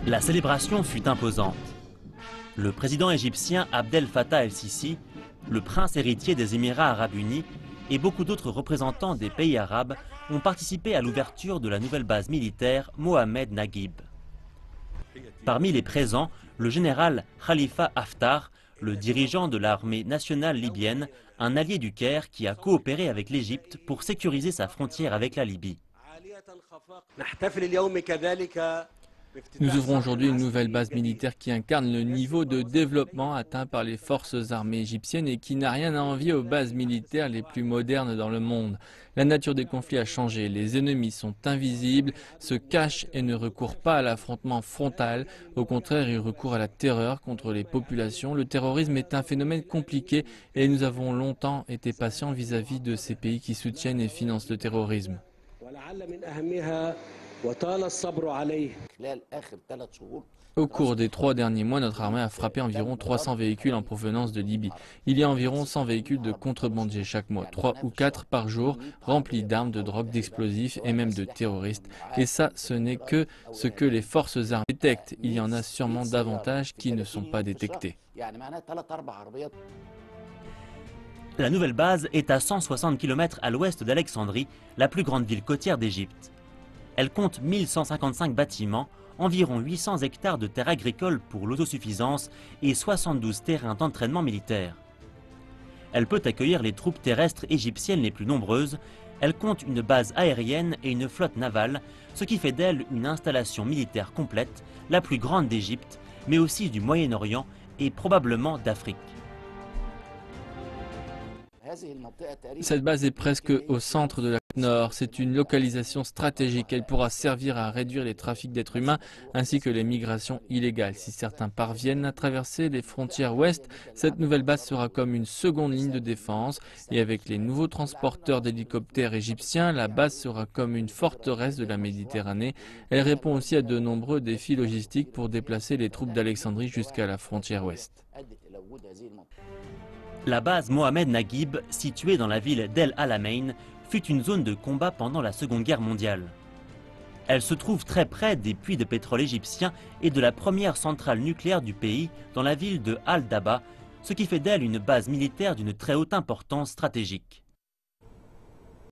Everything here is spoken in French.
La célébration fut imposante. Le président égyptien Abdel Fattah el-Sisi, le prince héritier des Émirats arabes unis et beaucoup d'autres représentants des pays arabes ont participé à l'ouverture de la nouvelle base militaire Mohamed Naguib. Parmi les présents, le général Khalifa Haftar, le dirigeant de l'armée nationale libyenne, un allié du Caire qui a coopéré avec l'Égypte pour sécuriser sa frontière avec la Libye. Nous ouvrons aujourd'hui une nouvelle base militaire qui incarne le niveau de développement atteint par les forces armées égyptiennes et qui n'a rien à envier aux bases militaires les plus modernes dans le monde. La nature des conflits a changé, les ennemis sont invisibles, se cachent et ne recourent pas à l'affrontement frontal. Au contraire, ils recourent à la terreur contre les populations. Le terrorisme est un phénomène compliqué et nous avons longtemps été patients vis-à-vis de ces pays qui soutiennent et financent le terrorisme. Au cours des 3 derniers mois, notre armée a frappé environ 300 véhicules en provenance de Libye. Il y a environ 100 véhicules de contrebandiers chaque mois, 3 ou 4 par jour, remplis d'armes, de drogue, d'explosifs et même de terroristes. Et ça, ce n'est que ce que les forces armées détectent. Il y en a sûrement davantage qui ne sont pas détectés. La nouvelle base est à 160 km à l'ouest d'Alexandrie, la plus grande ville côtière d'Égypte. Elle compte 1155 bâtiments, environ 800 hectares de terres agricoles pour l'autosuffisance et 72 terrains d'entraînement militaire. Elle peut accueillir les troupes terrestres égyptiennes les plus nombreuses. Elle compte une base aérienne et une flotte navale, ce qui fait d'elle une installation militaire complète, la plus grande d'Égypte, mais aussi du Moyen-Orient et probablement d'Afrique. Cette base est presque au centre de la côte nord. C'est une localisation stratégique. Elle pourra servir à réduire les trafics d'êtres humains ainsi que les migrations illégales. Si certains parviennent à traverser les frontières ouest, cette nouvelle base sera comme une seconde ligne de défense. Et avec les nouveaux transporteurs d'hélicoptères égyptiens, la base sera comme une forteresse de la Méditerranée. Elle répond aussi à de nombreux défis logistiques pour déplacer les troupes d'Alexandrie jusqu'à la frontière ouest. La base Mohamed Naguib, située dans la ville d'El Alamein, fut une zone de combat pendant la Seconde Guerre mondiale. Elle se trouve très près des puits de pétrole égyptiens et de la première centrale nucléaire du pays, dans la ville de Al-Daba, ce qui fait d'elle une base militaire d'une très haute importance stratégique.